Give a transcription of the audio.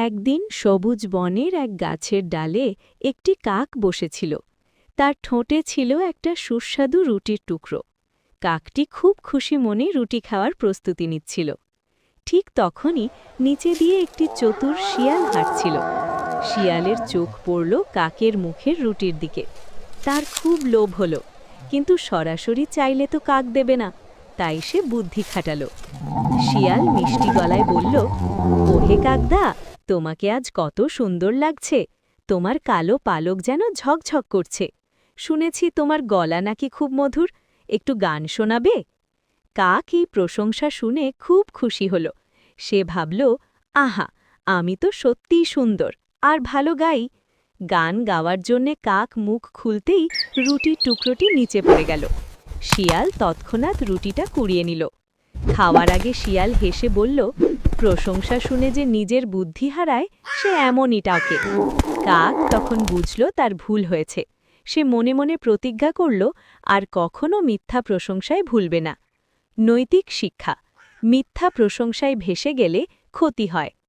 একদিন সবুজ বনের এক গাছের ডালে একটি কাক বসেছিল। তার ঠোঁটে ছিল একটা সুস্বাদু রুটির টুকরো। কাকটি খুব খুশি মনে রুটি খাওয়ার প্রস্তুতি নিচ্ছিল। ঠিক তখনই নিচে দিয়ে একটি চতুর শিয়াল হাঁটছিল। শিয়ালের চোখ পড়ল কাকের মুখের রুটির দিকে। তার খুব লোভ হলো, কিন্তু সরাসরি চাইলে তো কাক দেবে না, তাই সে বুদ্ধি খাটালো। শিয়াল মিষ্টি গলায় বলল, ওহে কাকদা, তোমাকে আজ কত সুন্দর লাগছে। তোমার কালো পালক যেন ঝকঝক করছে। শুনেছি তোমার গলা নাকি খুব মধুর, একটু গান শোনাবে? কাক এই প্রশংসা শুনে খুব খুশি হল। সে ভাবল, আহা, আমি তো সত্যিই সুন্দর আর ভালো গাই। গান গাওয়ার জন্যে কাক মুখ খুলতেই রুটির টুকরোটি নিচে পড়ে গেল। শিয়াল তৎক্ষণাৎ রুটিটা কুড়িয়ে নিল। খাওয়ার আগে শিয়াল হেসে বলল, প্রশংসা শুনে যে নিজের বুদ্ধি হারায়, সে এমনই টাকে। কাক তখন বুঝল তার ভুল হয়েছে। সে মনে মনে প্রতিজ্ঞা করল, আর কখনো মিথ্যা প্রশংসায় ভুলবে না। নৈতিক শিক্ষা: মিথ্যা প্রশংসায় ভেসে গেলে ক্ষতি হয়।